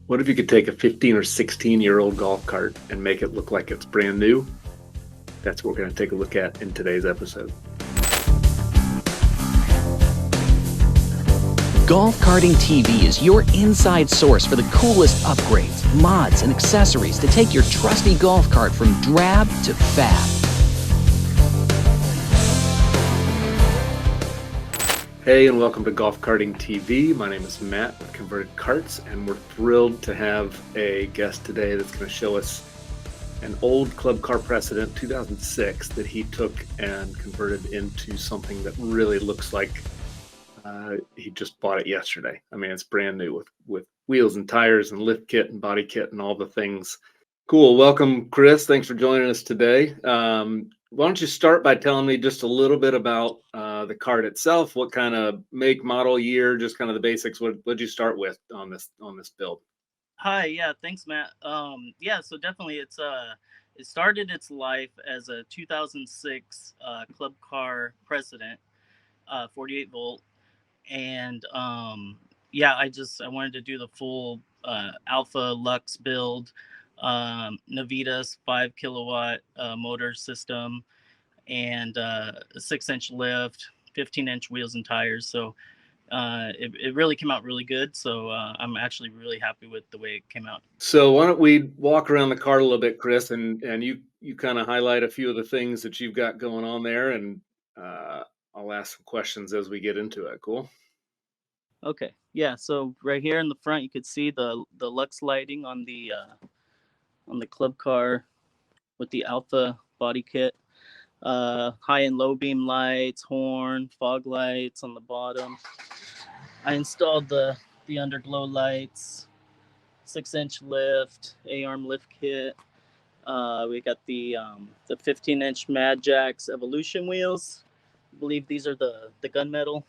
What if you could take a 15 or 16-year-old golf cart and make it look like it's brand new? That's what we're going to take a look at in today's episode. GolfCartingTV is your inside source for the coolest upgrades, mods, and accessories to take your trusty golf cart from drab to fab. Hey, and welcome to GolfCartingTV. My name is Matt with Converted Carts, and we're thrilled to have a guest today that's going to show us an old club car Precedent 2006 that he took and converted into something that really looks like he just bought it yesterday. I mean, it's brand new with wheels and tires and lift kit and body kit and all the things. Cool. Welcome, Chris. Thanks for joining us today. Why don't you start by telling me just a little bit about the cart itself? What kind of make, model, year, just kind of the basics. What'd you start with on this build? Hi, yeah, thanks, Matt. So definitely it started its life as a 2006 club car Precedent, 48 volt, and I wanted to do the full Alpha Lux build, Navitas 5 kilowatt motor system, and a 6-inch lift, 15-inch wheels and tires. So it really came out really good. So I'm actually really happy with the way it came out. So why don't we walk around the cart a little bit, Chris, and you kind of highlight a few of the things that you've got going on there, and I'll ask some questions as we get into it. Cool. Okay. Yeah. So right here in the front, you could see the Lux lighting on the club car with the Alpha body kit. High and low beam lights, horn, fog lights on the bottom. I installed the underglow lights, 6-inch lift, A-arm lift kit. We got the 15-inch Mad Jacks Evolution wheels. I believe these are the gunmetal.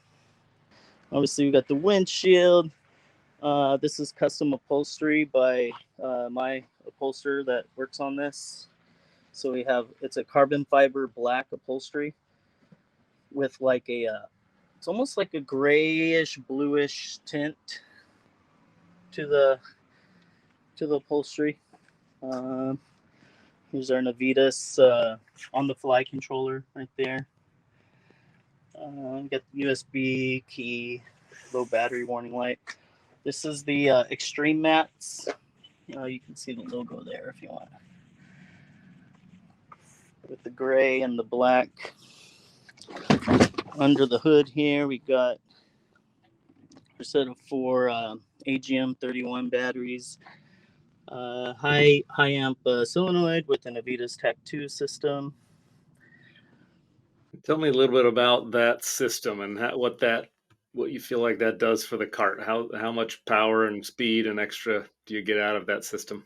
Obviously, we got the windshield. This is custom upholstery by my upholsterer that works on this. So it's a carbon fiber black upholstery with like it's almost like a grayish bluish tint to the upholstery. Here's our Navitas on the fly controller right there. We got the USB key, low battery warning light. This is the Extreme mats. You can see the logo there if you want. With the gray and the black. Under the hood here, we got a set of 4 AGM 31 batteries. High amp solenoid with an Navitas Tech 2 system. Tell me a little bit about that system and what you feel like that does for the cart. How much power and speed and extra do you get out of that system?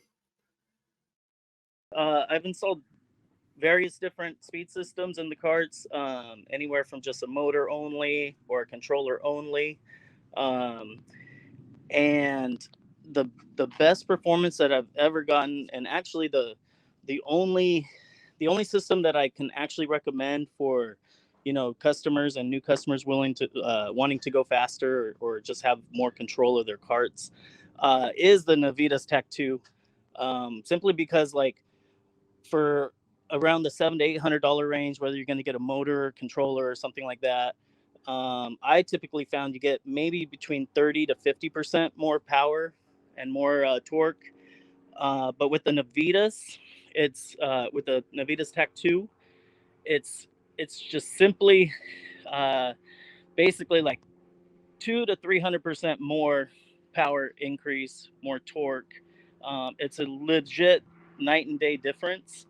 I've installed various different speed systems in the carts, anywhere from just a motor only or a controller only. And the best performance that I've ever gotten, and actually the only system that I can actually recommend for customers and new customers wanting to go faster or just have more control of their carts, is the Navitas Tech 2, simply because for around the $700 to $800 range, whether you're going to get a motor, controller, or something like that, I typically found you get maybe between 30 to 50% more power and more torque. But with the Navitas, with the Navitas Tech 2, it's just simply basically like 200 to 300% more power increase, more torque. It's a legit night and day difference.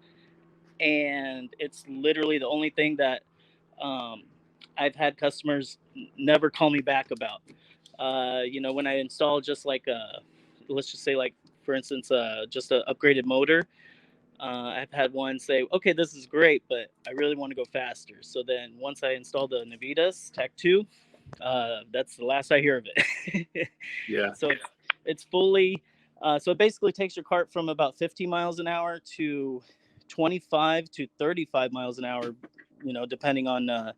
And it's literally the only thing that I've had customers never call me back about. When I install just let's just say for instance, just an upgraded motor, I've had one say, okay, this is great, but I really want to go faster. So then once I install the Navitas Tech 2, that's the last I hear of it. Yeah. So it's fully, so it basically takes your cart from about 50 miles an hour to 25 to 35 miles an hour, depending on,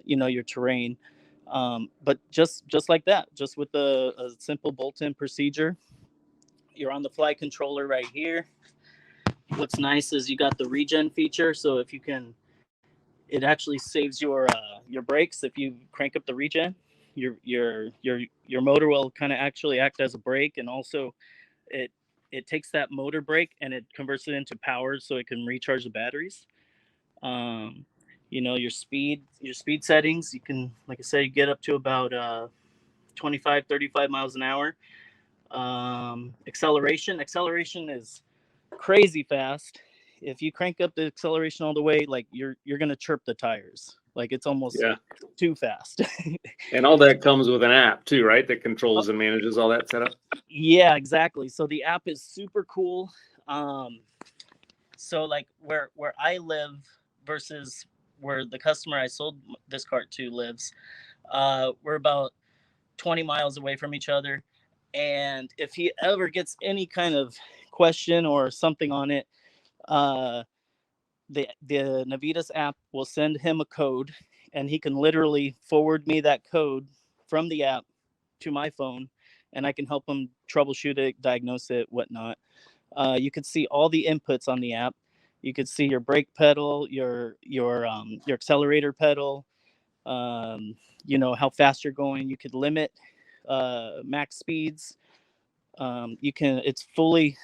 your terrain. But just like that, just with a simple bolt-in procedure, your on-the-fly controller right here. What's nice is you got the regen feature, so if you can, it actually saves your brakes. If you crank up the regen, your motor will kind of actually act as a brake, and also it takes that motor brake and it converts it into power so it can recharge the batteries. Your speed settings, you can, like I said, you get up to about 25, 35 miles an hour. Acceleration is crazy fast. If you crank up the acceleration all the way, like you're gonna chirp the tires. Like it's almost too fast. And all that comes with an app too, right? That controls and manages all that setup. Yeah, exactly. So the app is super cool. So like where I live versus where the customer I sold this cart to lives, we're about 20 miles away from each other. And if he ever gets any kind of question or something on it, the Navitas app will send him a code, and he can literally forward me that code from the app to my phone, and I can help him troubleshoot it, diagnose it, whatnot. You could see all the inputs on the app. You could see your brake pedal, your accelerator pedal, how fast you're going. You could limit max speeds. It's fully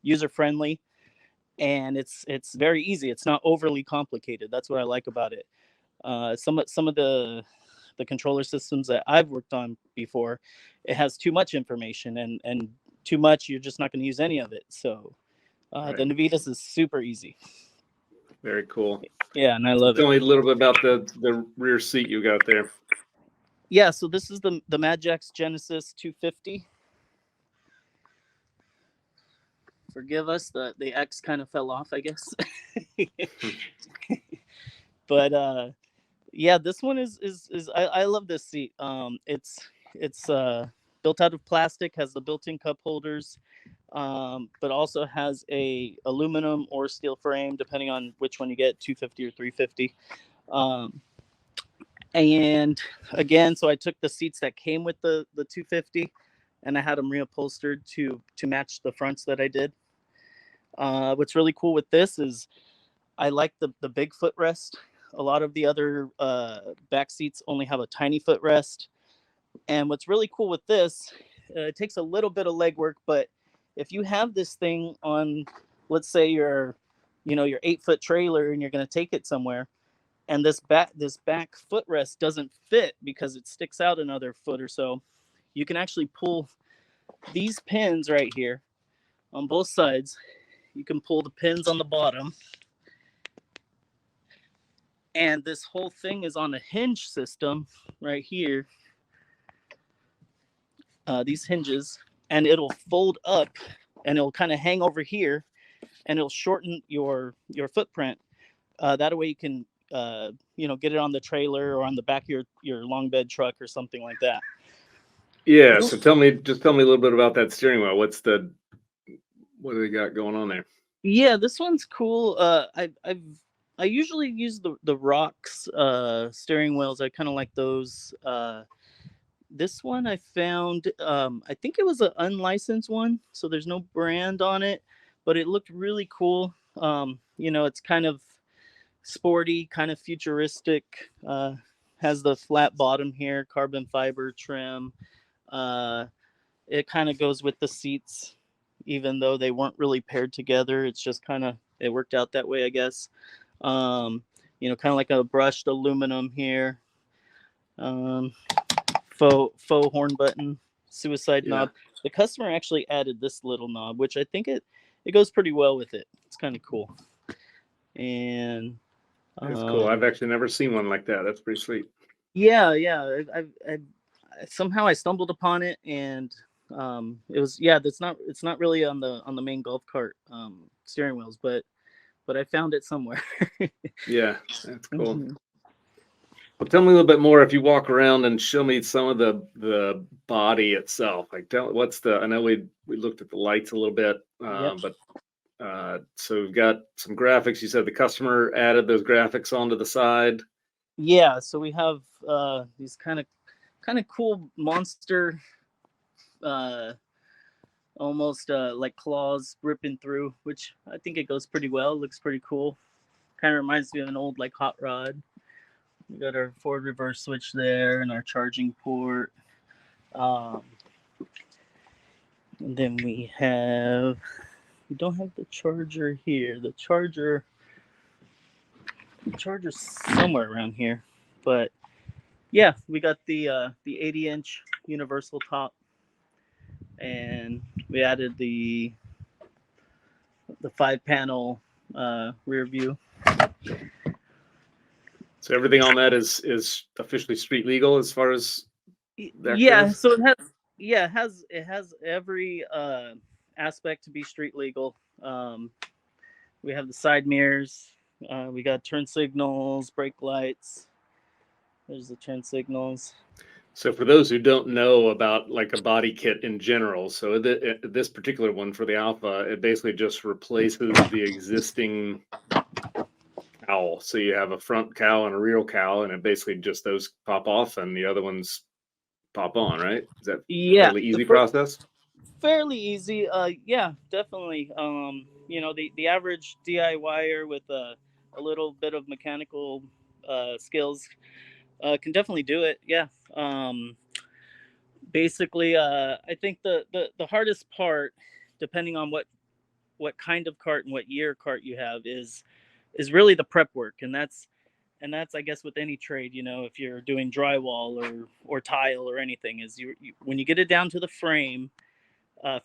user friendly, and it's very easy. It's not overly complicated. That's what I like about it. Some of the controller systems that I've worked on before, it has too much information, and too much, you're just not going to use any of it. So the Navitas is super easy. Very cool. Yeah, and I love it. Tell me a little bit about the rear seat you got there. Yeah, so this is the Magix Genesis 250. Forgive us, the X kind of fell off, I guess. But yeah, this one is I love this seat. It's built out of plastic, has the built-in cup holders, but also has a aluminum or steel frame, depending on which one you get, 250 or 350. And again, so I took the seats that came with the 250, and I had them reupholstered to match the fronts that I did. What's really cool with this is I like the big footrest. A lot of the other back seats only have a tiny footrest. And what's really cool with this, it takes a little bit of legwork, but if you have this thing on, let's say your 8-foot trailer and you're going to take it somewhere, and this back footrest doesn't fit because it sticks out another foot or so, you can actually pull these pins right here on both sides. You can pull the pins on the bottom, and this whole thing is on a hinge system right here. These hinges, and it'll fold up, and it'll kind of hang over here, and it'll shorten your footprint. That way you can get it on the trailer or on the back of your long bed truck or something like that. Yeah, so tell me a little bit about that steering wheel. What do they got going on there? Yeah, this one's cool. I usually use the Rocks steering wheels. I kind of like those. This one I found, I think it was an unlicensed one, so there's no brand on it, but it looked really cool. It's kind of sporty, kind of futuristic. Has the flat bottom here, carbon fiber trim. It kind of goes with the seats, even though they weren't really paired together. It's just it worked out that way, I guess. Kind of like a brushed aluminum here. Faux horn button, suicide knob. The customer actually added this little knob, which I think it goes pretty well with it. It's kind of cool. And that's cool. I've actually never seen one like that. That's pretty sweet. Yeah. I somehow I stumbled upon it, and it was it's not really on the main golf cart steering wheels, but I found it somewhere. Yeah, that's cool. Mm-hmm. Well, tell me a little bit more. If you walk around and show me some of the body itself, like I know we looked at the lights a little bit, but so we've got some graphics. You said the customer added those graphics onto the side. Yeah, so we have these kind of cool monster almost like claws ripping through, which I think it goes pretty well. Looks pretty cool. Kind of reminds me of an old like hot rod. We got our forward reverse switch there and our charging port. Um, and then we don't have the charger here. The charger's somewhere around here, but yeah, we got the 80-inch universal top, and we added the 5-panel rear view. So everything on that is officially street legal as far as that Yeah, goes? so it has every aspect to be street legal. We have the side mirrors, we got turn signals, brake lights. There's the turn signals. So for those who don't know about like a body kit in general, so this particular one for the Alpha, it basically just replaces the existing cowl. So you have a front cowl and a rear cowl, and it basically just those pop off and the other ones pop on, right? Is that a Yeah, fairly easy process? fairly easy. Yeah, definitely. The average DIYer with a little bit of mechanical skills can definitely do it. Yeah. Basically, I think the hardest part, depending on what kind of cart and what year cart you have, is really the prep work, and that's I guess with any trade, if you're doing drywall or tile or anything, is you when you get it down to the frame.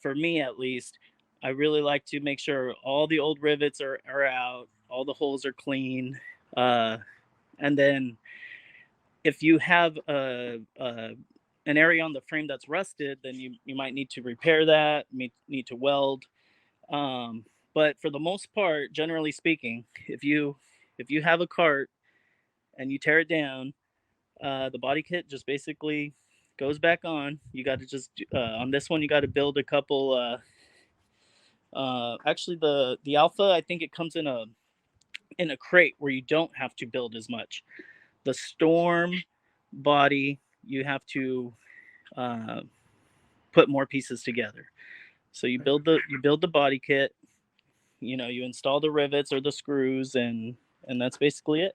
For me at least, I really like to make sure all the old rivets are out, all the holes are clean, and then if you have an area on the frame that's rusted, then you might need to repair that, need to weld. But for the most part, generally speaking, if you have a cart and you tear it down, the body kit just basically goes back on. You got to just on this one, you got to build a couple. Actually, the Alpha, I think it comes in a crate where you don't have to build as much. The Storm body, you have to put more pieces together. So you build the body kit. You install the rivets or the screws, and that's basically it.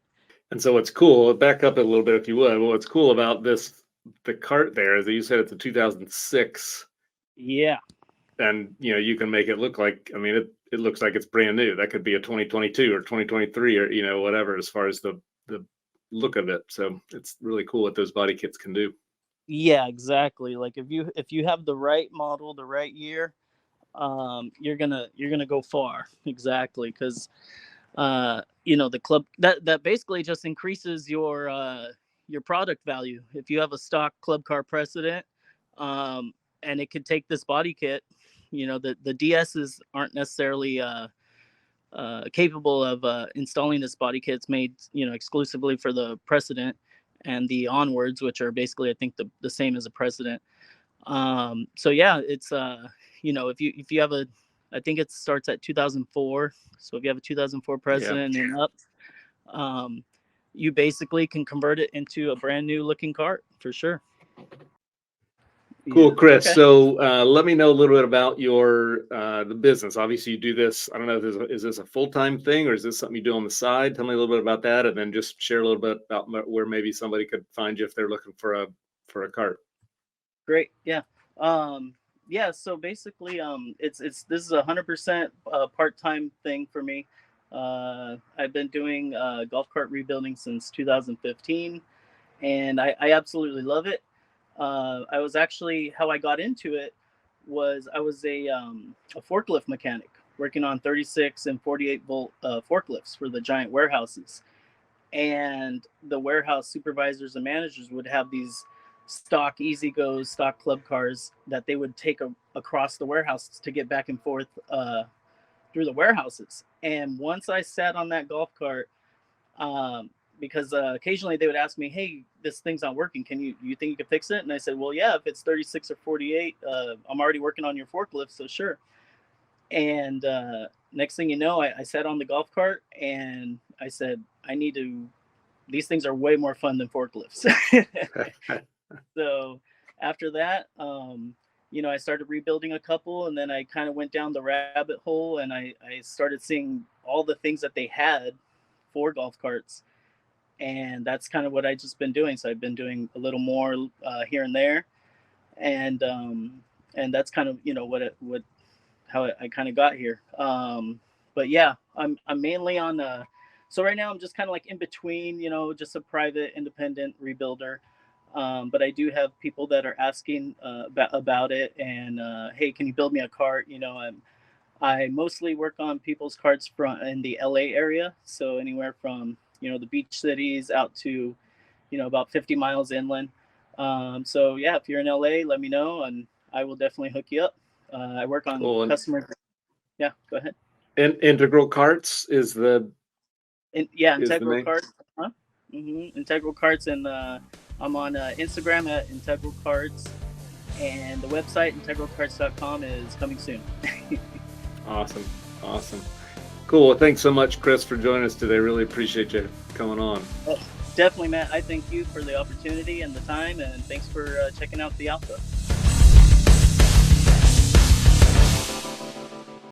And so what's cool, back up a little bit if you would. Well, what's cool about the cart there is that you said it's a 2006, Yeah. and you can make it look like, I mean, it looks like it's brand new. That could be a 2022 or 2023 or whatever as far as the look of it. So it's really cool what those body kits can do. Yeah, exactly. Like if you have the right model, the right year, you're gonna go far. Exactly, because the club that basically just increases your product value. If you have a stock club car Precedent, and it could take this body kit, the DSs aren't necessarily capable of installing this body kit. It's made exclusively for the Precedent and the onwards, which are basically I think the same as a Precedent. So yeah, it's if you have I think it starts at 2004. So if you have a 2004 Precedent and up, you basically can convert it into a brand new looking cart for sure. Cool, Yeah. Chris. Okay. So let me know a little bit about your the business. Obviously, you do this. I don't know if is this a full-time thing or is this something you do on the side? Tell me a little bit about that, and then just share a little bit about where maybe somebody could find you if they're looking for a cart. Great. Yeah. Yeah. So basically, this is 100% part-time thing for me. I've been doing golf cart rebuilding since 2015, and I absolutely love it. I was actually how I got into it was I was a forklift mechanic working on 36 and 48 volt forklifts for the giant warehouses, and the warehouse supervisors and managers would have these stock easy goes stock club cars that they would take across the warehouses to get back and forth through the warehouses. And once I sat on that golf cart, because occasionally they would ask me, hey, this thing's not working, can you think you can fix it? And I said, well, yeah, if it's 36 or 48, I'm already working on your forklift, so sure. And next thing you know, I sat on the golf cart and I said, these things are way more fun than forklifts. So after that, I started rebuilding a couple, and then I kind of went down the rabbit hole, and I started seeing all the things that they had for golf carts, and that's kind of what I just been doing. So I've been doing a little more here and there, and that's kind of what how I kind of got here. But yeah, I'm mainly on. So right now I'm just kind of like in between, just a private independent rebuilder. But I do have people that are asking about it, and hey, can you build me a cart? I mostly work on people's carts from in the LA area, so anywhere from the beach cities out to about 50 miles inland. So yeah, if you're in LA, let me know, and I will definitely hook you up. I work on Cool. And customer. Yeah, go ahead. Integral Carts is the Yeah, is the Integral name. Carts. Huh? Integral Carts, and I'm on Instagram at Integral Carts, and the website integralcarts.com is coming soon. Awesome. Awesome. Cool. Well, thanks so much, Chris, for joining us today. Really appreciate you coming on. Oh, definitely, Matt. I thank you for the opportunity and the time, and thanks for checking out the Alpha.